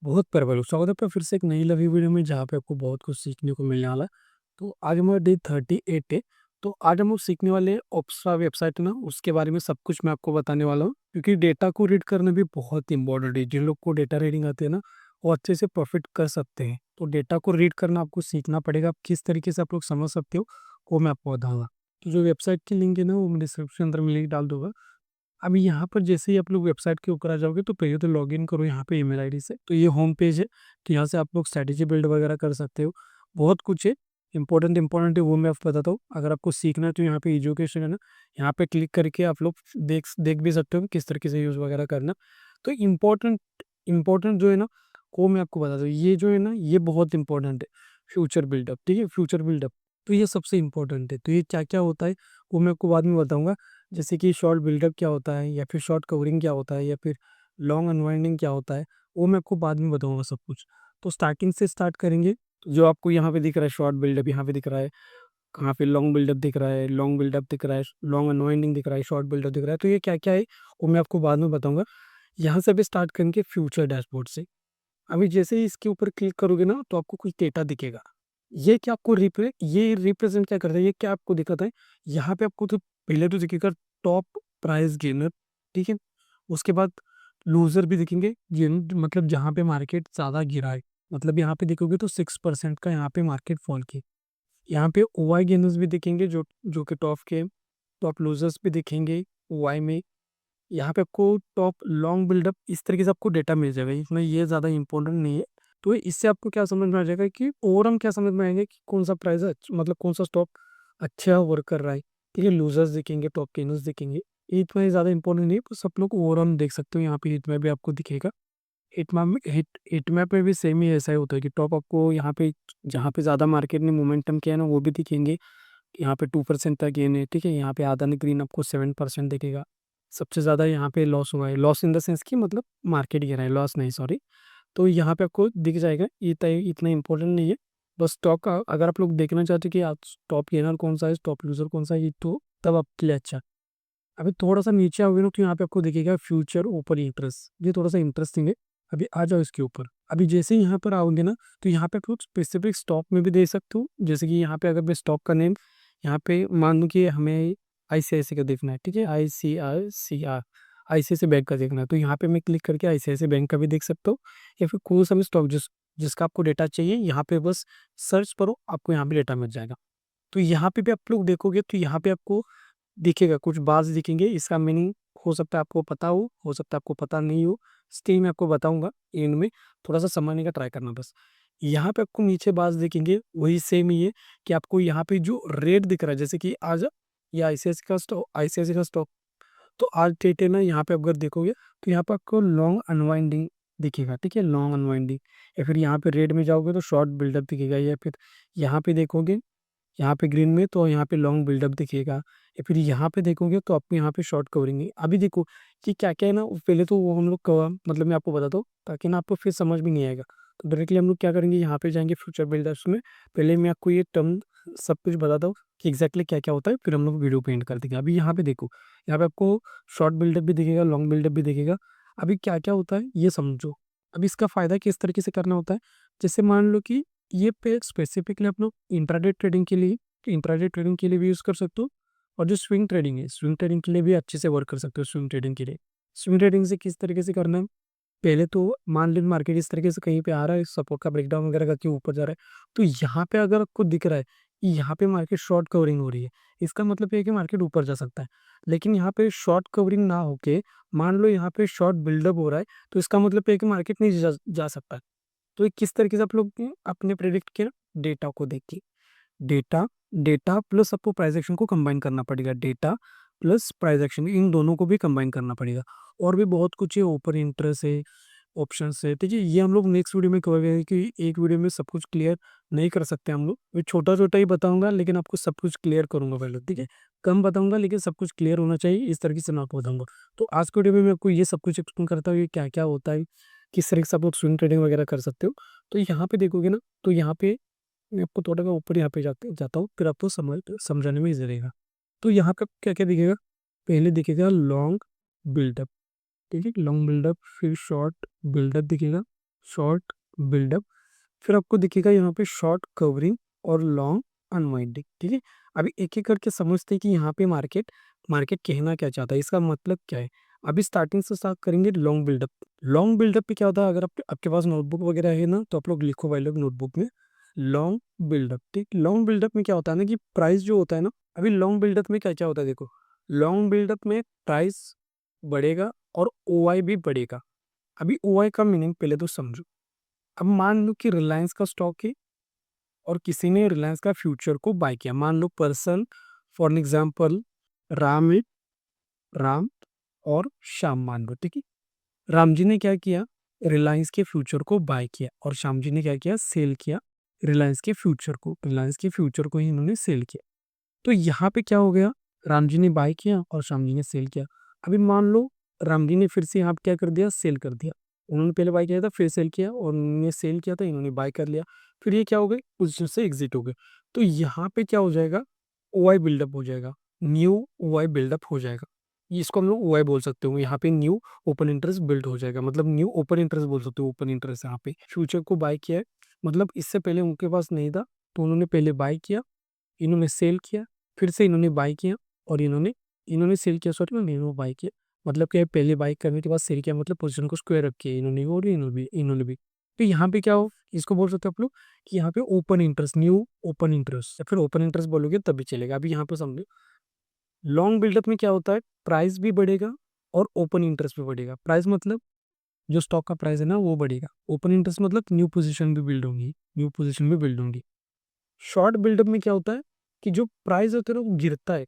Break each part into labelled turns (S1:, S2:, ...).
S1: बहुत प्यारा भाई लोग, स्वागत है आपका फिर से एक नई लवी वीडियो में जहाँ पे आपको बहुत कुछ सीखने को मिलने वाला है। तो आज हमारा डे 38 है। तो आज हम लोग सीखने वाले हैं ऑप्सरा वेबसाइट है ना, उसके बारे में सब कुछ मैं आपको बताने वाला हूँ, क्योंकि डेटा को रीड करना भी बहुत इंपॉर्टेंट है। जिन लोग को डेटा रीडिंग आती है ना, वो अच्छे से प्रॉफिट कर सकते हैं। तो डेटा को रीड करना आपको सीखना पड़ेगा। आप किस तरीके से आप लोग समझ सकते हो वो मैं आपको बताऊंगा। तो जो वेबसाइट की लिंक है ना, वो मैं डिस्क्रिप्शन अंदर में लिंक डाल दूंगा। अभी यहाँ पर जैसे ही आप लोग वेबसाइट के ऊपर आ जाओगे तो पहले तो लॉगिन करो यहाँ पे ईमेल आईडी से। तो ये होम पेज है। तो यहाँ से आप लोग स्ट्रेटेजी बिल्ड वगैरह कर सकते हो। बहुत कुछ है, इंपॉर्टेंट है वो मैं आपको बताता हूँ। अगर आपको सीखना है तो यहाँ पे एजुकेशन है ना, यहाँ पे क्लिक करके आप लोग देख भी सकते हो किस तरीके से यूज़ वगैरह करना। तो इम्पोर्टेंट जो है ना, वो मैं आपको बताता हूँ। ये जो है ना, ये बहुत इंपॉर्टेंट है। फ्यूचर बिल्डअप, ठीक है, फ्यूचर बिल्डअप। तो ये सबसे इम्पोर्टेंट है। तो ये क्या क्या होता है वो मैं आपको बाद में बताऊंगा। जैसे कि शॉर्ट बिल्डअप क्या होता है, या फिर शॉर्ट कवरिंग क्या होता है, या फिर लॉन्ग अनवाइंडिंग क्या होता है, वो मैं आपको बाद में बताऊंगा सब कुछ। तो स्टार्टिंग से स्टार्ट करेंगे। तो जो आपको यहाँ पे दिख रहा है शॉर्ट बिल्डअप, यहाँ पे दिख रहा है, कहाँ पे लॉन्ग बिल्डअप दिख रहा है, लॉन्ग बिल्डअप दिख रहा है, लॉन्ग अनवाइंडिंग दिख रहा है, शॉर्ट बिल्डअप दिख रहा है। तो ये क्या क्या है वो मैं आपको बाद में बताऊंगा। यहाँ से भी स्टार्ट करेंगे फ्यूचर डैशबोर्ड से। अभी जैसे ही इसके ऊपर क्लिक करोगे ना, तो आपको कुछ डेटा दिखेगा। ये क्या आपको ये रिप्रेजेंट क्या करता है, ये क्या आपको दिखाता है। यहाँ पे आपको तो पहले तो दिखेगा टॉप प्राइस गेनर, ठीक है। उसके बाद लूजर भी दिखेंगे, जिन मतलब जहाँ पे मार्केट ज़्यादा गिरा है। मतलब यहाँ पे देखोगे तो 6% का यहाँ पे मार्केट फॉल की। यहाँ पे ओवाई गेनर्स भी दिखेंगे, जो जो कि टॉप के। टॉप लूजर्स भी दिखेंगे ओवाई में। यहाँ पे आपको टॉप लॉन्ग बिल्डअप इस तरीके से आपको डेटा मिल जाएगा। इसमें ये ज़्यादा इंपॉर्टेंट नहीं है। तो इससे आपको क्या समझ में आ जाएगा कि ओवर हम क्या समझ में आएंगे कि कौन सा प्राइस है, मतलब कौन सा स्टॉक अच्छा वर्क कर रहा है। ठीक है, लूजर्स दिखेंगे, टॉप गेनर्स दिखेंगे। ये इतना ज़्यादा इंपॉर्टेंट नहीं है, बस आप लोग ओवर हम देख सकते हो। यहाँ पे हिट मैप भी आपको दिखेगा। हिट मैप में भी सेम ही ऐसा ही होता है कि टॉप आपको यहाँ पे जहाँ पे ज़्यादा मार्केट ने मोमेंटम किया है ना, वो भी दिखेंगे। यहाँ पे 2% तक गेन है, ठीक है। यहाँ पे आदानी ग्रीन आपको 7% दिखेगा। सबसे ज़्यादा यहाँ पे लॉस हुआ है, लॉस इन द सेंस की मतलब मार्केट गिरा है, लॉस नहीं, सॉरी। तो यहाँ पे आपको दिख जाएगा। ये इतना इंपॉर्टेंट नहीं है। बस स्टॉक का अगर आप लोग देखना चाहते हो कि आप टॉप गेनर कौन सा है, टॉप लूजर कौन सा है, ये तो तब आपके लिए अच्छा। अभी थोड़ा सा नीचे आओगे ना, तो यहाँ पे आपको दिखेगा फ्यूचर ओपन इंटरेस्ट। ये थोड़ा सा इंटरेस्टिंग है। अभी आ जाओ इसके ऊपर। अभी जैसे ही यहाँ पर आओगे ना, तो यहाँ पे आप लोग स्पेसिफिक स्टॉक में भी दे सकते हो। जैसे कि यहाँ पे अगर मैं स्टॉक का नेम यहाँ पे मान लूँ कि हमें आईसीआईसी का देखना है, ठीक है, आईसीआईसी बैंक का देखना है। तो यहाँ पे मैं क्लिक करके आईसीआईसी बैंक का भी देख सकता हूँ। या फिर कोई सा भी स्टॉक जिसका आपको डेटा चाहिए, यहाँ पे बस सर्च करो, आपको यहाँ पे डेटा मिल जाएगा। तो यहाँ पे भी आप लोग देखोगे तो यहाँ पे आपको दिखेगा, कुछ बार्स दिखेंगे। इसका मीनिंग हो सकता है आपको पता हो सकता है आपको पता नहीं हो। स्टिल मैं आपको बताऊंगा एंड में। थोड़ा सा समझने का ट्राई करना बस। यहाँ पे आपको नीचे बार्स दिखेंगे, वही सेम ही है कि आपको यहाँ पे जो रेट दिख रहा है, जैसे कि आज ये आईसीआईसी का स्टॉक। तो आज डेट है ना, यहाँ पे अगर देखोगे तो यहाँ पे आपको लॉन्ग अनवाइंडिंग दिखेगा, ठीक है, लॉन्ग अनवाइंडिंग। या फिर यहाँ पे रेड में जाओगे तो शॉर्ट बिल्डअप दिखेगा। या फिर यहाँ पे देखोगे, यहाँ पे ग्रीन में तो यहाँ पे लॉन्ग बिल्डअप दिखेगा। या फिर यहाँ पे देखोगे तो आपको यहाँ पे शॉर्ट कवरिंग है। अभी देखो कि क्या क्या है ना, पहले तो वो हम लोग मतलब मैं आपको बताता हूँ ताकि ना आपको फिर समझ भी नहीं आएगा। तो डायरेक्टली हम लोग क्या करेंगे, यहाँ पे जाएंगे फ्यूचर बिल्डर्स में। पहले मैं आपको ये टर्म सब कुछ बताता हूँ कि एग्जैक्टली क्या क्या होता है, फिर हम लोग वीडियो पेंट कर देंगे। अभी यहाँ पे देखो, यहाँ पे आपको शॉर्ट बिल्डअप भी दिखेगा, लॉन्ग बिल्डअप भी दिखेगा। अभी क्या क्या होता है ये समझो। अभी इसका फायदा किस तरीके से करना होता है। जैसे मान लो कि ये पे स्पेसिफिकली आप लोग इंट्राडे ट्रेडिंग के लिए, इंट्राडे ट्रेडिंग के लिए भी यूज़ कर सकते हो। और जो स्विंग ट्रेडिंग है, स्विंग ट्रेडिंग के लिए भी अच्छे से वर्क कर सकते हो। स्विंग ट्रेडिंग के लिए, स्विंग ट्रेडिंग से किस तरीके से करना है। पहले तो मान लीजिए मार्केट इस तरीके से कहीं पे आ रहा है, सपोर्ट का ब्रेकडाउन वगैरह करके ऊपर जा रहा है। तो यहाँ पे अगर आपको दिख रहा है कि यहाँ पे मार्केट शॉर्ट कवरिंग हो रही है, इसका मतलब ये है कि मार्केट ऊपर जा सकता है। लेकिन यहाँ पे शॉर्ट कवरिंग ना होके मान लो यहाँ पे शॉर्ट बिल्डअप हो रहा है, तो इसका मतलब ये है कि मार्केट नहीं जा सकता है। तो ये किस तरीके से आप लोग अपने प्रेडिक्ट किया, डेटा को देख के। डेटा डेटा प्लस आपको प्राइस एक्शन को कंबाइन करना पड़ेगा। डेटा प्लस प्राइस एक्शन, इन दोनों को भी कंबाइन करना पड़ेगा। और भी बहुत कुछ है, ओपन इंटरेस्ट है, ऑप्शंस है, ठीक है। ये हम लोग नेक्स्ट वीडियो में करेंगे कि एक वीडियो में सब कुछ क्लियर नहीं कर सकते हम लोग। मैं छोटा छोटा ही बताऊंगा, लेकिन आपको सब कुछ क्लियर करूंगा पहले, ठीक है। कम बताऊंगा लेकिन सब कुछ क्लियर होना चाहिए, इस तरीके से मैं आपको बताऊंगा। तो आज के वीडियो में मैं आपको ये सब कुछ एक्सप्लेन करता हूँ, ये क्या क्या होता है, किस तरीके से आप लोग स्विंग ट्रेडिंग वगैरह कर सकते हो। तो यहाँ पे देखोगे ना, तो यहाँ पे मैं आपको थोड़ा सा ऊपर यहाँ पे जाता हूँ, फिर आपको समझाने में इजी रहेगा। तो यहाँ पे क्या क्या दिखेगा, पहले दिखेगा लॉन्ग बिल्डअप, ठीक है, लॉन्ग बिल्डअप, फिर शॉर्ट बिल्डअप दिखेगा, शॉर्ट बिल्डअप, फिर आपको दिखेगा यहाँ पे शॉर्ट कवरिंग और लॉन्ग अनवाइंडिंग। ठीक है, अभी एक एक करके समझते हैं कि यहाँ पे मार्केट मार्केट कहना क्या चाहता है, इसका मतलब क्या है। अभी स्टार्टिंग से स्टार्ट करेंगे लॉन्ग बिल्डअप। लॉन्ग बिल्डअप पे क्या होता है, अगर आपके पास नोटबुक वगैरह है ना, तो आप लोग लिखो भाई लोग नोटबुक में लॉन्ग बिल्डअप। ठीक, लॉन्ग बिल्डअप में क्या होता है ना कि प्राइस जो होता है ना, अभी लॉन्ग बिल्डअप में क्या क्या होता है देखो, लॉन्ग बिल्डअप में प्राइस बढ़ेगा और ओआई भी बढ़ेगा। अभी ओआई का मीनिंग पहले तो समझो। अब मान लो कि रिलायंस का स्टॉक है और किसी ने रिलायंस का फ्यूचर को बाय किया, मान लो person, for an example Ram है, राम और श्याम मान लो। ठीक है, राम जी ने क्या किया, रिलायंस के फ्यूचर को बाय किया और श्याम जी ने क्या किया, सेल किया रिलायंस के फ्यूचर को। रिलायंस के फ्यूचर को ही इन्होंने सेल किया। तो यहाँ पे क्या हो गया, राम जी ने बाय किया और श्याम जी ने सेल किया। अभी मान लो राम जी ने फिर से यहाँ पे क्या कर दिया, सेल कर दिया। उन्होंने पहले बाय किया था, फिर सेल किया, और उन्होंने सेल किया था, इन्होंने बाय कर लिया। फिर ये क्या हो गए, पोजीशन से एग्जिट हो गए। तो यहाँ पे क्या हो जाएगा, ओआई बिल्डअप हो जाएगा, न्यू ओआई बिल्डअप हो जाएगा। ये इसको हम लोग ओआई बोल सकते हो। यहाँ पे न्यू ओपन इंटरेस्ट बिल्ड हो जाएगा, मतलब न्यू ओपन इंटरेस्ट बोल सकते हो। ओपन इंटरेस्ट यहाँ पे फ्यूचर को बाय किया है, मतलब इससे पहले उनके पास नहीं था, तो उन्होंने पहले बाय किया, इन्होंने सेल किया, फिर से इन्होंने बाय किया, और इन्होंने इन्होंने सेल किया, सॉरी इन्होंने बाय किया। मतलब क्या है, पहले बाय करने के बाद सेल किया, मतलब पोजीशन को स्क्वायर रख किया इन्होंने भी और इन्होंने भी। तो यहाँ पे क्या हो, इसको बोल सकते हो आप लोग कि यहाँ पे open interest, new open interest, या फिर ओपन इंटरेस्ट बोलोगे तब भी चलेगा। अभी यहाँ पे समझो, लॉन्ग बिल्डअप में क्या होता है, प्राइस भी बढ़ेगा और ओपन इंटरेस्ट भी बढ़ेगा। प्राइस मतलब जो स्टॉक का प्राइस है ना वो बढ़ेगा, ओपन इंटरेस्ट मतलब न्यू पोजीशन भी बिल्ड होंगी, न्यू पोजीशन भी बिल्ड होंगी। शॉर्ट बिल्डअप में क्या होता है कि जो प्राइस होता है ना वो गिरता है,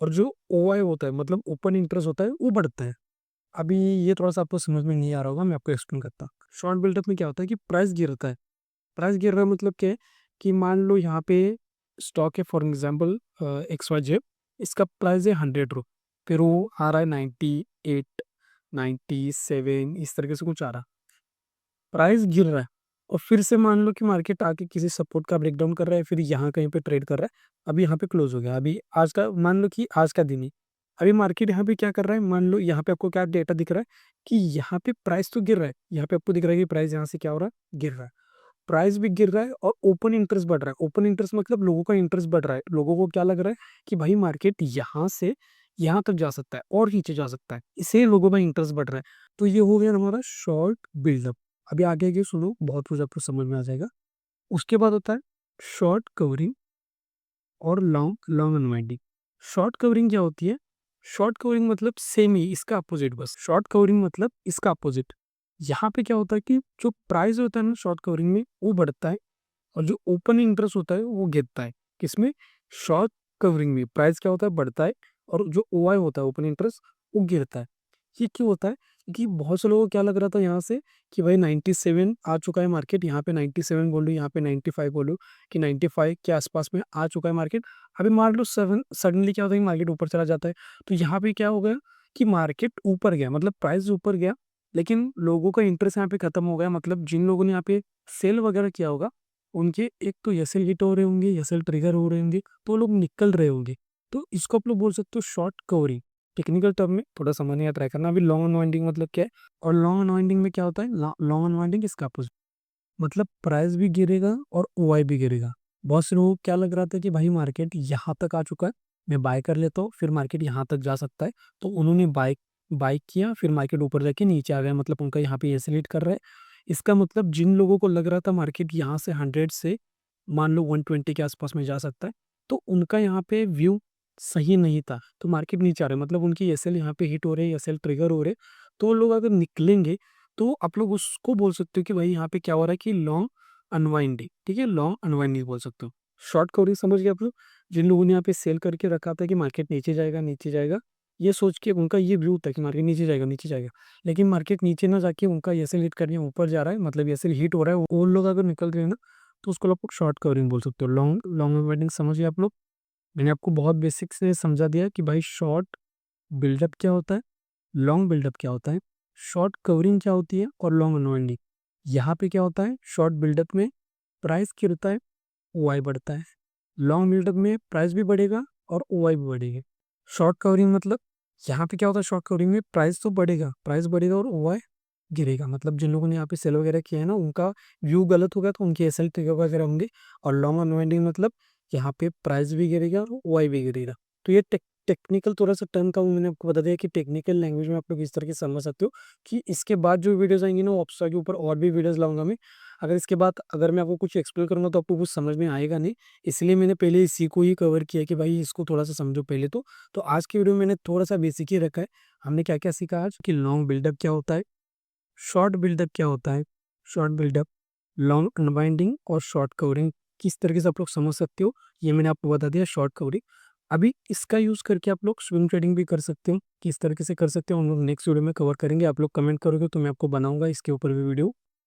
S1: और जो ओआई होता है मतलब ओपन इंटरेस्ट होता है वो बढ़ता है। अभी ये थोड़ा सा आपको समझ में नहीं आ रहा होगा, मैं आपको एक्सप्लेन करता हूँ। शॉर्ट बिल्डअप में क्या होता है कि प्राइस गिरता है। प्राइस गिर रहा है मतलब क्या है कि मान लो यहाँ पे स्टॉक है, फॉर एग्जाम्पल XYZ, इसका प्राइस है 100 रुपये, फिर वो आ रहा है 98, 97, इस तरीके से कुछ आ रहा, प्राइस गिर रहा है। और फिर से मान लो कि मार्केट आके किसी सपोर्ट का ब्रेकडाउन कर रहा है, फिर यहाँ कहीं पे ट्रेड कर रहा है। अभी यहाँ पे क्लोज हो गया, अभी आज का मान लो कि आज का दिन ही, अभी मार्केट यहाँ पे क्या कर रहा है, मान लो यहाँ पे आपको क्या डेटा दिख रहा है कि यहाँ पे प्राइस तो गिर रहा है, यहाँ पे आपको दिख रहा है कि प्राइस यहाँ से क्या हो रहा है, गिर रहा है। प्राइस भी गिर रहा है और ओपन इंटरेस्ट बढ़ रहा है। ओपन इंटरेस्ट मतलब लोगों का इंटरेस्ट बढ़ रहा है, लोगों को क्या लग रहा है कि भाई मार्केट यहाँ से यहाँ तक जा सकता है और नीचे जा सकता है, इससे लोगों का इंटरेस्ट बढ़ रहा है। तो ये हो गया हमारा शॉर्ट बिल्डअप। अभी आगे आगे सुनो, बहुत कुछ आपको समझ में आ जाएगा। उसके बाद होता है शॉर्ट कवरिंग और long long unwinding. Short covering क्या होती है, शॉर्ट कवरिंग मतलब सेम ही इसका अपोजिट, बस शॉर्ट कवरिंग मतलब इसका अपोजिट। यहाँ पे क्या होता है कि जो प्राइस होता है ना शॉर्ट कवरिंग में वो बढ़ता है, और जो ओपन इंटरेस्ट होता है वो गिरता है। किसमें, शॉर्ट कवरिंग में प्राइस क्या होता है, बढ़ता है, और जो ओआई होता है ओपन इंटरेस्ट वो गिरता है। ये क्यों होता है, क्योंकि बहुत से लोगों को क्या लग रहा था यहाँ से कि भाई 97 आ चुका है मार्केट, यहाँ पे 97 बोलो, यहाँ पे 95 बोलो, कि 95 के आसपास में आ चुका है मार्केट। अभी मान लो सेवन सडनली क्या होता है कि मार्केट ऊपर चला जाता है। तो यहाँ पे क्या हो गया कि मार्केट ऊपर गया, मतलब प्राइस ऊपर गया, लेकिन लोगों का इंटरेस्ट यहाँ पे खत्म हो गया। मतलब जिन लोगों ने यहाँ पे सेल वगैरह किया होगा, उनके एक तो एसएल हिट हो रहे होंगे, एसएल ट्रिगर हो रहे होंगे, तो वो लोग निकल रहे होंगे। तो इसको आप लोग बोल सकते हो शॉर्ट कवरिंग। टेक्निकल टर्म में थोड़ा समझने का ट्राई करना। अभी लॉन्ग अनवाइंडिंग मतलब क्या है, और लॉन्ग अनवाइंडिंग में क्या होता है, लॉन्ग अनवाइंडिंग इसका अपोजिट, मतलब प्राइस भी गिरेगा और ओआई भी गिरेगा। बहुत से लोगों को क्या लग रहा था कि भाई मार्केट यहाँ तक आ चुका है, मैं बाय कर लेता हूँ, फिर मार्केट यहाँ तक जा सकता है, तो उन्होंने बाय बाय किया, फिर मार्केट ऊपर जाके नीचे आ गया, मतलब उनका यहाँ पे एसिलेट कर रहा है। इसका मतलब जिन लोगों को लग रहा था मार्केट यहाँ से 100 से मान लो 120 के आसपास में जा सकता है, तो उनका यहाँ पे व्यू सही नहीं था, तो मार्केट नीचे आ रहा है, मतलब उनकी एसएल यहाँ पे हिट हो रहे हैं, एसएल ट्रिगर हो रहे हैं। तो वो लोग अगर निकलेंगे तो आप लोग उसको बोल सकते हो कि भाई यहाँ पे क्या हो रहा है कि लॉन्ग अनवाइंडिंग। ठीक है, लॉन्ग अनवाइंडिंग बोल सकते हो। शॉर्ट कवरिंग समझ गए आप लोग, जिन लोगों ने यहाँ पे सेल करके रखा था कि मार्केट नीचे जाएगा नीचे जाएगा, ये सोच के उनका ये व्यू था कि मार्केट नीचे जाएगा नीचे जाएगा, लेकिन मार्केट नीचे ना जाके उनका एसएल हिट करके ऊपर जा रहा है, मतलब एसएल हिट हो रहा है, वो लोग अगर निकल रहे हैं ना, तो उसको आप शॉर्ट कवरिंग बोल सकते हो। लॉन्ग लॉन्ग अनवाइंडिंग समझिए आप लोग। मैंने आपको बहुत बेसिक से समझा दिया कि भाई शॉर्ट बिल्डअप क्या होता है, लॉन्ग बिल्डअप क्या होता है, शॉर्ट कवरिंग क्या होती है, और लॉन्ग अनवाइंडिंग। यहाँ पे क्या होता है, शॉर्ट बिल्डअप में प्राइस गिरता है, ओआई बढ़ता है। लॉन्ग बिल्डअप में प्राइस भी बढ़ेगा और ओआई भी बढ़ेगी। शॉर्ट कवरिंग मतलब यहाँ पे क्या होता है, शॉर्ट कवरिंग में प्राइस तो बढ़ेगा, प्राइस बढ़ेगा और ओआई गिरेगा। मतलब जिन लोगों ने यहाँ पे सेल वगैरह किया है ना, उनका व्यू गलत होगा तो उनके एसएल ट्रिगर वगैरह होंगे। और लॉन्ग अनवाइंडिंग मतलब यहाँ पे प्राइस भी गिरेगा और वाई भी गिरेगा। तो ये टेक्निकल थोड़ा सा टर्म का मैंने आपको बता दिया कि टेक्निकल लैंग्वेज में आप लोग इस तरह के समझ सकते हो कि इसके बाद जो वीडियोस आएंगी ना, ऑप्सा के ऊपर और भी वीडियोस लाऊंगा मैं। अगर इसके बाद अगर मैं आपको कुछ एक्सप्लेन करूंगा तो आपको कुछ समझ में आएगा नहीं, इसलिए मैंने पहले इसी को ही कवर किया कि भाई इसको थोड़ा सा समझो पहले। तो आज की वीडियो में मैंने थोड़ा सा बेसिक ही रखा है। हमने क्या क्या सीखा आज कि लॉन्ग बिल्डअप क्या होता है, शॉर्ट बिल्डअप क्या होता है, शॉर्ट बिल्डअप, लॉन्ग अनवाइंडिंग और शॉर्ट कवरिंग किस तरीके से आप लोग समझ सकते हो, ये मैंने आपको बता दिया शॉर्ट कवरिंग। अभी इसका यूज़ करके आप लोग स्विंग ट्रेडिंग भी कर सकते हो, किस तरीके से कर सकते हो हम लोग नेक्स्ट वीडियो में कवर करेंगे। आप लोग कमेंट करोगे तो मैं आपको बनाऊंगा इसके ऊपर भी वीडियो।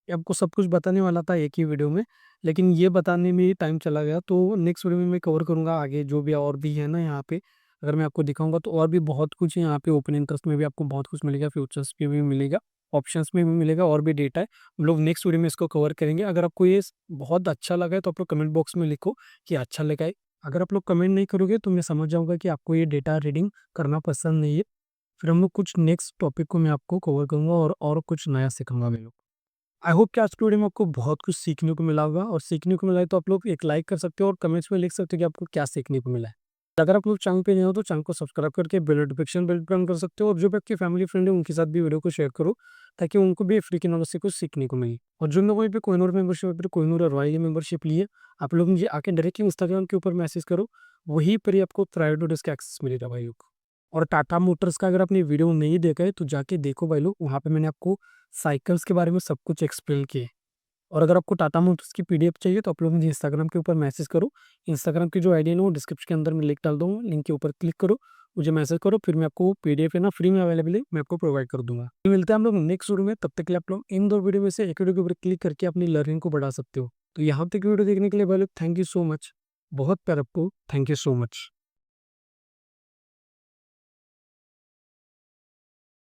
S1: ये आपको सब कुछ बताने वाला था एक ही वीडियो में, लेकिन ये बताने में ही टाइम चला गया। तो नेक्स्ट वीडियो में मैं कवर करूंगा आगे जो भी और भी है ना यहाँ पे। अगर मैं आपको दिखाऊंगा तो और भी बहुत कुछ है यहाँ पे, ओपन इंटरेस्ट में भी आपको बहुत कुछ मिलेगा, फ्यूचर्स पे भी मिलेगा, ऑप्शंस में भी मिलेगा, और भी डेटा है। हम लोग नेक्स्ट वीडियो में इसको कवर करेंगे। अगर आपको ये बहुत अच्छा लगा है तो आप लोग कमेंट बॉक्स में लिखो कि अच्छा लगा है। अगर आप लोग कमेंट नहीं करोगे तो मैं समझ जाऊंगा कि आपको ये डेटा रीडिंग करना पसंद नहीं है। फिर हम लोग कुछ नेक्स्ट टॉपिक को मैं आपको कवर करूंगा और कुछ नया सिखाऊंगा मैं लोग। आई होप कि आज की वीडियो में आपको बहुत कुछ सीखने को मिला होगा, और सीखने को मिला है तो आप लोग एक लाइक कर सकते हो और कमेंट्स में लिख सकते हो कि आपको क्या सीखने को मिला है। अगर आप लोग चैनल पे नए हो तो चैनल को सब्सक्राइब करके बेल नोटिफिकेशन बेल पर ऑन कर सकते हो, और जो भी आपके फैमिली फ्रेंड है उनके साथ भी वीडियो को शेयर करो ताकि उनको भी फ्री के नॉलेज से कुछ सीखने को मिले। और जो लोगों पे कोहिनूर मेंबरशिप कोहिनूर और रॉयल मेंबरशिप लिए, आप लोग मुझे आके डायरेक्टली इंस्टाग्राम के ऊपर मैसेज करो, वहीं पर ही आपको प्रायर टू डेज का एक्सेस मिलेगा भाई लोग। और टाटा मोटर्स का अगर आपने वीडियो नहीं देखा है तो जाके देखो भाई लोग, वहाँ पे मैंने आपको साइकिल्स के बारे में सब कुछ एक्सप्लेन किया है। और अगर आपको टाटा मोटर्स की पीडीएफ चाहिए तो आप लोग मुझे इंस्टाग्राम के ऊपर मैसेज करो। इंस्टाग्राम की जो आईडी है ना वो डिस्क्रिप्शन के अंदर मैं लिंक डाल दूंगा, लिंक के ऊपर क्लिक करो, मुझे मैसेज करो, फिर मैं आपको पीडीएफ है ना फ्री में अवेलेबल है, मैं आपको प्रोवाइड कर दूंगा। तो मिलते हैं हम लोग नेक्स्ट वीडियो में, तब तक के लिए आप लोग इन दो वीडियो में से एक वीडियो के ऊपर क्लिक करके अपनी लर्निंग को बढ़ा सकते हो। तो यहाँ तक वीडियो देखने के लिए भाई लोग थैंक यू सो मच, बहुत प्यार आपको, थैंक यू सो मच।